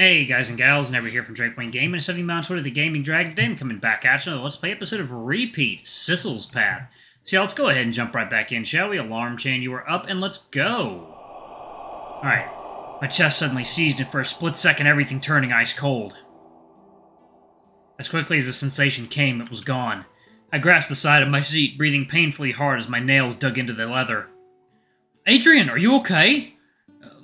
Hey guys and gals, Never here from Remake Game and 70 on Twitter, the Gaming Dragon. Today I'm coming back at you with a Let's Play episode of Repeat, Sissel's Path. So yeah, let's go ahead and jump right back in, shall we? Alarm chain, you are up, and let's go! Alright, my chest suddenly seized, and for a split second everything turning ice cold. As quickly as the sensation came, it was gone. I grasped the side of my seat, breathing painfully hard as my nails dug into the leather. Adrian, are you okay?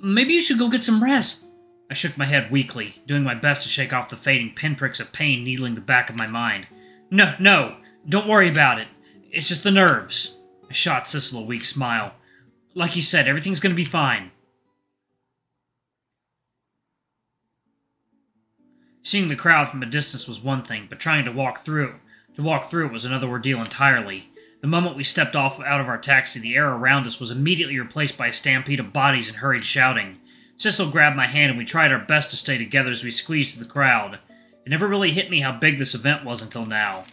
Maybe you should go get some rest. I shook my head weakly, doing my best to shake off the fading pinpricks of pain needling the back of my mind. No, don't worry about it. It's just the nerves. I shot Sissel a weak smile. Like he said, everything's gonna be fine. Seeing the crowd from a distance was one thing, but trying to walk through it was another ordeal entirely. The moment we stepped out of our taxi, the air around us was immediately replaced by a stampede of bodies and hurried shouting. Sissel grabbed my hand and we tried our best to stay together as we squeezed through the crowd. It never really hit me how big this event was until now.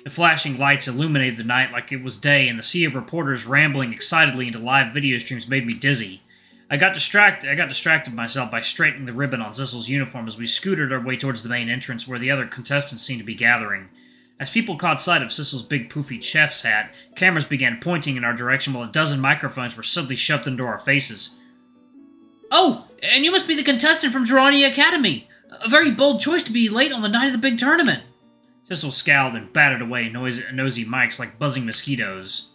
The flashing lights illuminated the night like it was day, and the sea of reporters rambling excitedly into live video streams made me dizzy. I got distracted myself by straightening the ribbon on Sissel's uniform as we scooted our way towards the main entrance where the other contestants seemed to be gathering. As people caught sight of Sissel's big poofy chef's hat, cameras began pointing in our direction while a dozen microphones were suddenly shoved into our faces. Oh, and you must be the contestant from Gironi Academy. A very bold choice to be late on the night of the big tournament. Sissel scowled and batted away nosy mics like buzzing mosquitoes.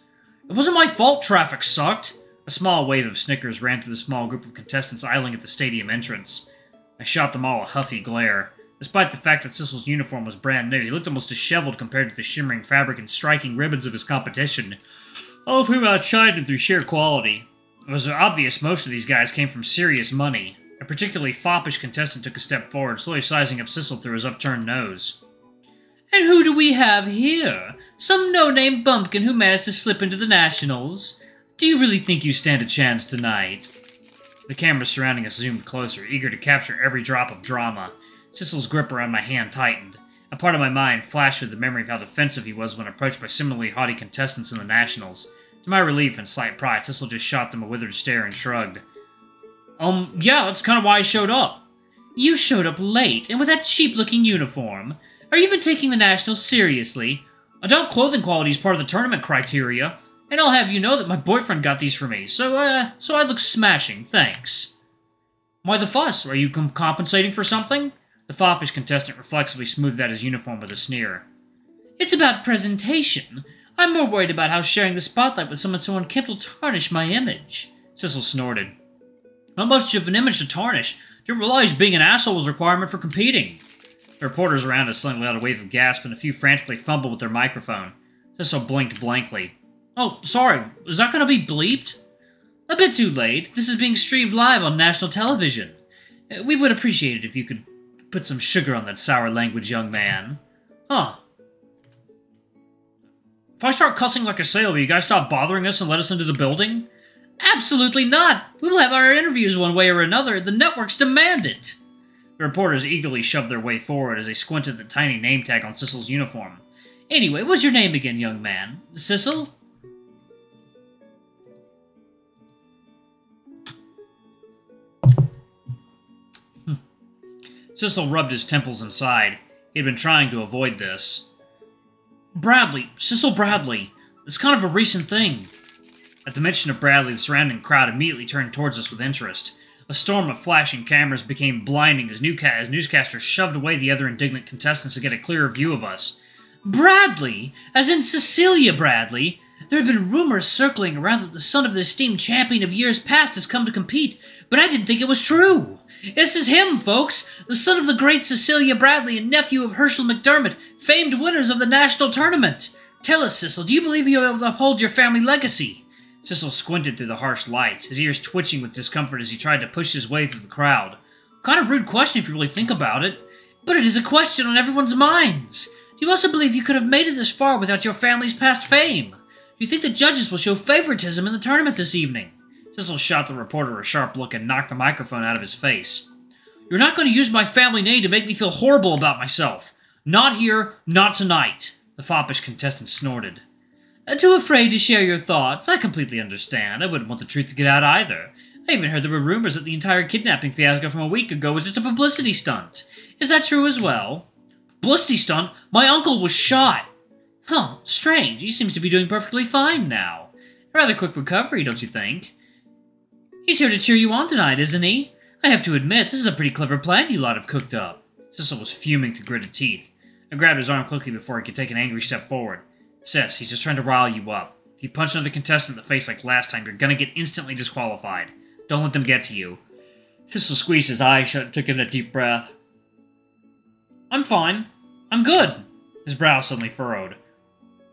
It wasn't my fault traffic sucked. A small wave of snickers ran through the small group of contestants idling at the stadium entrance. I shot them all a huffy glare. Despite the fact that Sissel's uniform was brand new, he looked almost disheveled compared to the shimmering fabric and striking ribbons of his competition, all of whom outshined him through sheer quality. It was obvious most of these guys came from serious money. A particularly foppish contestant took a step forward, slowly sizing up Sissel through his upturned nose. And who do we have here? Some no-name bumpkin who managed to slip into the Nationals? Do you really think you stand a chance tonight? The cameras surrounding us zoomed closer, eager to capture every drop of drama. Sissel's grip around my hand tightened. A part of my mind flashed with the memory of how defensive he was when approached by similarly haughty contestants in the Nationals. To my relief and slight pride, Sissel just shot them a withered stare and shrugged. Yeah, that's kind of why I showed up. You showed up late, and with that cheap-looking uniform. Are you even taking the Nationals seriously? Adult clothing quality is part of the tournament criteria, and I'll have you know that my boyfriend got these for me, so I look smashing, thanks. Why the fuss? Are you compensating for something? The foppish contestant reflexively smoothed out his uniform with a sneer. It's about presentation. I'm more worried about how sharing the spotlight with someone so unkempt will tarnish my image. Sissel snorted. Not much of an image to tarnish. Didn't realize being an asshole was a requirement for competing. The reporters around us suddenly let out a wave of gasp and a few frantically fumbled with their microphone. Sissel blinked blankly. Oh, sorry, is that going to be bleeped? A bit too late. This is being streamed live on national television. We would appreciate it if you could put some sugar on that sour language, young man. Huh. If I start cussing like a sailor, will you guys stop bothering us and let us into the building? Absolutely not! We will have our interviews one way or another. The networks demand it! The reporters eagerly shoved their way forward as they squinted at the tiny name tag on Sissel's uniform. Anyway, what's your name again, young man? Sissel? Sissel rubbed his temples and sighed. He had been trying to avoid this. Bradley. Sissel Bradley. It's kind of a recent thing. At the mention of Bradley, the surrounding crowd immediately turned towards us with interest. A storm of flashing cameras became blinding as newscasters shoved away the other indignant contestants to get a clearer view of us. Bradley? As in Cecilia Bradley? There have been rumors circling around that the son of the esteemed champion of years past has come to compete, but I didn't think it was true. This is him, folks, the son of the great Cecilia Bradley and nephew of Herschel McDermott, famed winners of the national tournament. Tell us, Sissel, do you believe you'll be able to uphold your family legacy? Sissel squinted through the harsh lights, his ears twitching with discomfort as he tried to push his way through the crowd. Kind of rude question if you really think about it. But it is a question on everyone's minds. Do you also believe you could have made it this far without your family's past fame? Do you think the judges will show favoritism in the tournament this evening? Sissel shot the reporter a sharp look and knocked the microphone out of his face. You're not going to use my family name to make me feel horrible about myself. Not here, not tonight, the foppish contestant snorted. Too afraid to share your thoughts? I completely understand. I wouldn't want the truth to get out either. I even heard there were rumors that the entire kidnapping fiasco from a week ago was just a publicity stunt. Is that true as well? Publicity stunt? My uncle was shot! Huh, strange. He seems to be doing perfectly fine now. A rather quick recovery, don't you think? He's here to cheer you on tonight, isn't he? I have to admit, this is a pretty clever plan you lot have cooked up. Sissel was fuming through gritted teeth. I grabbed his arm quickly before he could take an angry step forward. Sis, he's just trying to rile you up. If you punch another contestant in the face like last time, you're gonna get instantly disqualified. Don't let them get to you. Sissel squeezed his eyes shut and took in a deep breath. I'm fine. I'm good. His brow suddenly furrowed.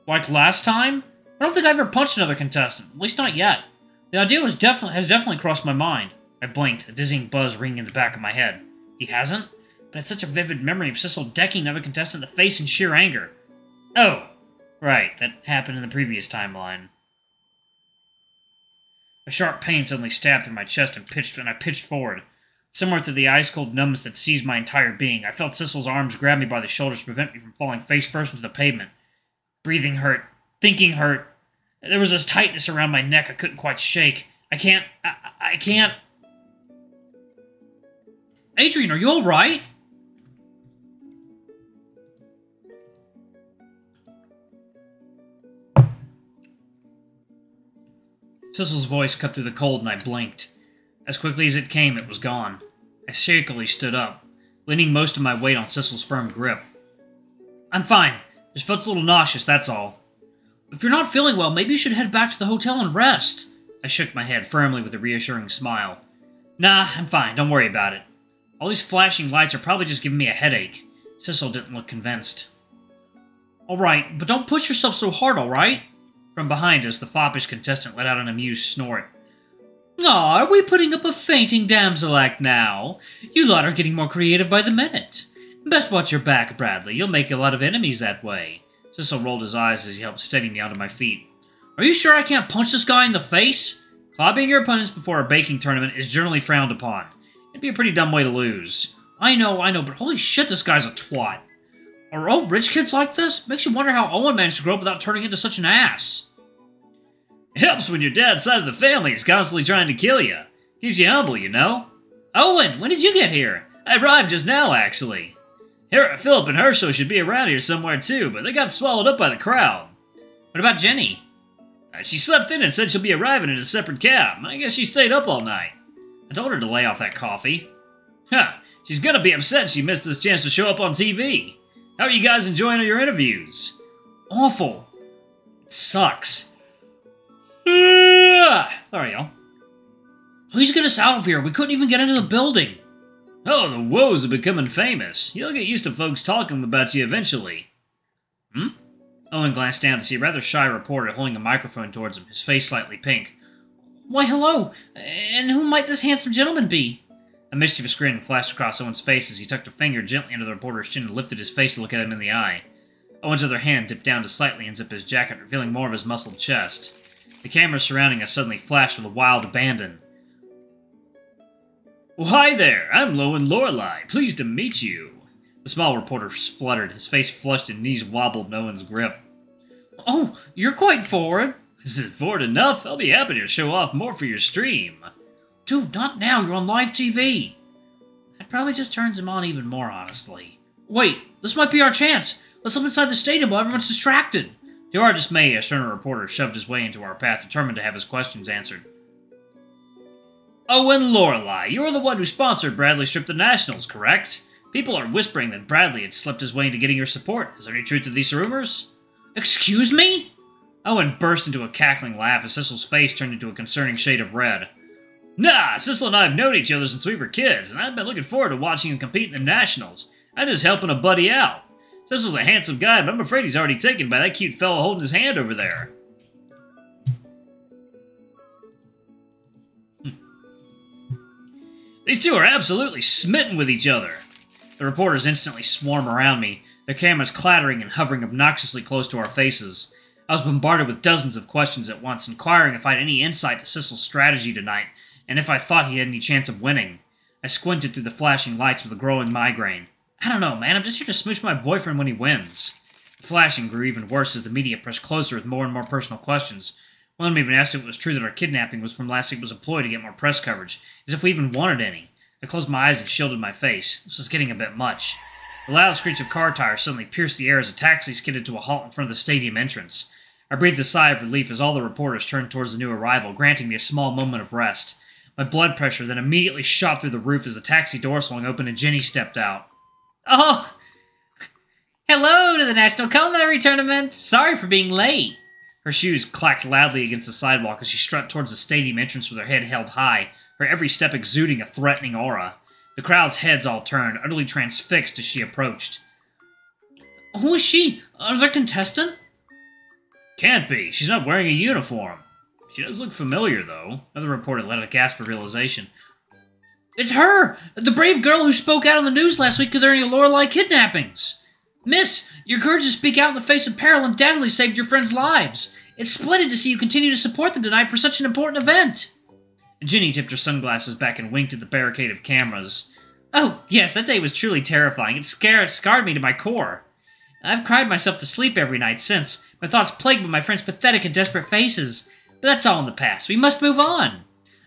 Like last time? I don't think I ever punched another contestant. At least not yet. The idea has definitely crossed my mind. I blinked, a dizzying buzz ringing in the back of my head. He hasn't? But I had such a vivid memory of Sissel decking another contestant in the face in sheer anger. Oh, right, that happened in the previous timeline. A sharp pain suddenly stabbed through my chest and I pitched forward. Somewhere through the ice-cold numbness that seized my entire being, I felt Sissel's arms grab me by the shoulders to prevent me from falling face first into the pavement. Breathing hurt. Thinking hurt. There was this tightness around my neck I couldn't quite shake. I can't... Adrian, are you alright? Sissel's voice cut through the cold and I blinked. As quickly as it came, it was gone. I shakily stood up, leaning most of my weight on Sissel's firm grip. I'm fine. Just felt a little nauseous, that's all. If you're not feeling well, maybe you should head back to the hotel and rest. I shook my head firmly with a reassuring smile. Nah, I'm fine. Don't worry about it. All these flashing lights are probably just giving me a headache. Sissel didn't look convinced. Alright, but don't push yourself so hard, alright? From behind us, the foppish contestant let out an amused snort. Aw, are we putting up a fainting damsel act now? You lot are getting more creative by the minute. Best watch your back, Bradley. You'll make a lot of enemies that way. Sissel rolled his eyes as he helped steady me onto my feet. Are you sure I can't punch this guy in the face? Clobbering your opponents before a baking tournament is generally frowned upon. It'd be a pretty dumb way to lose. I know, but holy shit, this guy's a twat. Are all rich kids like this? Makes you wonder how Owen managed to grow up without turning into such an ass. It helps when your dad's side of the family is constantly trying to kill you. Keeps you humble, you know? Owen, when did you get here? I arrived just now, actually. Philip and Herschel should be around here somewhere too, but they got swallowed up by the crowd. What about Jenny? She slept in and said she'll be arriving in a separate cab. I guess she stayed up all night. I told her to lay off that coffee. Huh, she's gonna be upset she missed this chance to show up on TV. How are you guys enjoying your interviews? Awful. It sucks. Sorry, y'all. Please get us out of here. We couldn't even get into the building. Oh, the woes of becoming famous. You'll get used to folks talking about you eventually. Hmm? Owen glanced down to see a rather shy reporter holding a microphone towards him, his face slightly pink. Why, hello. And who might this handsome gentleman be? A mischievous grin flashed across Owen's face as he tucked a finger gently under the reporter's chin and lifted his face to look at him in the eye. Owen's other hand dipped down to slightly unzip his jacket, revealing more of his muscled chest. The cameras surrounding us suddenly flashed with a wild abandon. Well, hi there, I'm Lowen Lorelei. Pleased to meet you. The small reporter fluttered, his face flushed and knees wobbled in Owen's grip. Oh, you're quite forward. Is it forward enough? I'll be happy to show off more for your stream. Dude, not now, you're on live TV. That probably just turns him on even more, honestly. Wait, this might be our chance. Let's look inside the stadium while everyone's distracted. To our dismay, a sterner reporter shoved his way into our path, determined to have his questions answered. Owen Lorelei, you are the one who sponsored Bradley's trip to Nationals, correct? People are whispering that Bradley had slipped his way into getting your support. Is there any truth to these rumors? Excuse me? Owen burst into a cackling laugh as Sissel's face turned into a concerning shade of red. Nah, Sissel and I have known each other since we were kids, and I've been looking forward to watching him compete in the Nationals. I'm just helping a buddy out. Sissel's a handsome guy, but I'm afraid he's already taken by that cute fellow holding his hand over there. These two are absolutely smitten with each other. The reporters instantly swarm around me, their cameras clattering and hovering obnoxiously close to our faces. I was bombarded with dozens of questions at once, inquiring if I had any insight to Sissel's strategy tonight, and if I thought he had any chance of winning. I squinted through the flashing lights with a growing migraine. I don't know, man, I'm just here to smooch my boyfriend when he wins. The flashing grew even worse as the media pressed closer with more and more personal questions. One of them even asked if it was true that our kidnapping was from last week was a ploy to get more press coverage, as if we even wanted any. I closed my eyes and shielded my face. This was getting a bit much. The loud screech of car tires suddenly pierced the air as a taxi skidded to a halt in front of the stadium entrance. I breathed a sigh of relief as all the reporters turned towards the new arrival, granting me a small moment of rest. My blood pressure then immediately shot through the roof as the taxi door swung open and Jenny stepped out. Oh! Hello to the National Culinary Tournament! Sorry for being late! Her shoes clacked loudly against the sidewalk as she strutted towards the stadium entrance with her head held high, her every step exuding a threatening aura. The crowd's heads all turned, utterly transfixed as she approached. Who is she? Another contestant? Can't be. She's not wearing a uniform. She does look familiar, though. Another reporter let out a gasp of realization. It's her! The brave girl who spoke out on the news last week concerning the Lorelei kidnappings! Miss, your courage to speak out in the face of peril undoubtedly saved your friends' lives. It's splendid to see you continue to support them tonight for such an important event. Ginny tipped her sunglasses back and winked at the barricade of cameras. Oh, yes, that day was truly terrifying. It scarred me to my core. I've cried myself to sleep every night since, my thoughts plagued by my friends' pathetic and desperate faces. But that's all in the past. We must move on.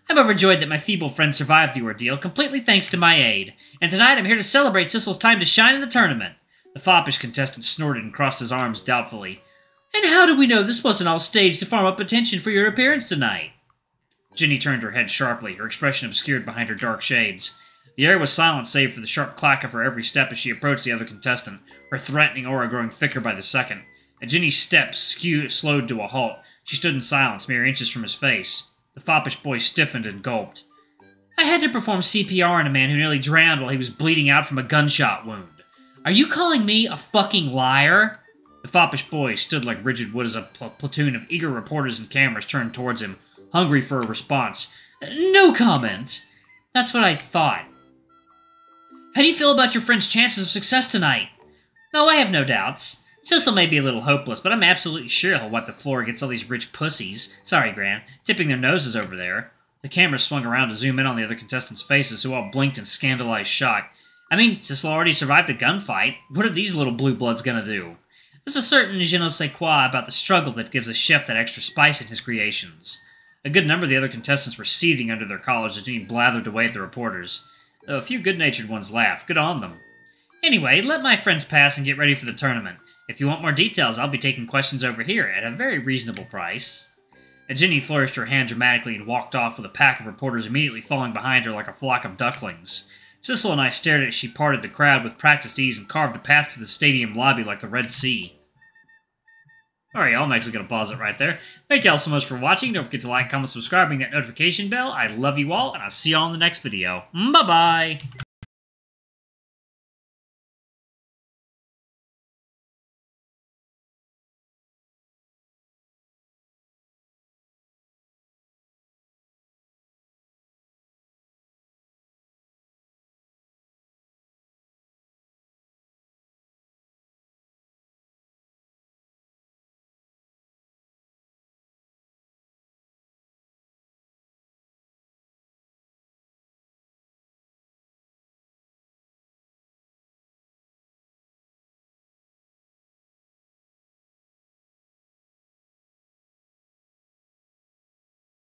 I'm overjoyed that my feeble friend survived the ordeal, completely thanks to my aid. And tonight I'm here to celebrate Sissel's time to shine in the tournament. The foppish contestant snorted and crossed his arms doubtfully. And how do we know this wasn't all staged to farm up attention for your appearance tonight? Ginny turned her head sharply, her expression obscured behind her dark shades. The air was silent save for the sharp clack of her every step as she approached the other contestant, her threatening aura growing thicker by the second. At Ginny's steps slowed to a halt. She stood in silence, mere inches from his face. The foppish boy stiffened and gulped. I had to perform CPR on a man who nearly drowned while he was bleeding out from a gunshot wound. Are you calling me a fucking liar? The foppish boy stood like rigid wood as a platoon of eager reporters and cameras turned towards him, hungry for a response. No comment. That's what I thought. How do you feel about your friend's chances of success tonight? Oh, I have no doubts. Sissel may be a little hopeless, but I'm absolutely sure he'll wipe the floor against all these rich pussies. Sorry, Gran. Tipping their noses over there. The camera swung around to zoom in on the other contestants' faces, who all blinked in scandalized shock. I mean, Sissel already survived a gunfight. What are these little blue bloods gonna do? There's a certain je ne sais quoi about the struggle that gives a chef that extra spice in his creations. A good number of the other contestants were seething under their collars as Jeannie blathered away at the reporters. Though a few good-natured ones laughed. Good on them. Anyway, let my friends pass and get ready for the tournament. If you want more details, I'll be taking questions over here at a very reasonable price. Ginny flourished her hand dramatically and walked off with a pack of reporters immediately falling behind her like a flock of ducklings. Sissel and I stared as she parted the crowd with practiced ease and carved a path to the stadium lobby like the Red Sea. Alright, y'all, I'm actually going to pause it right there. Thank y'all so much for watching. Don't forget to like, comment, subscribe, ring that notification bell. I love you all, and I'll see y'all in the next video. Bye-bye!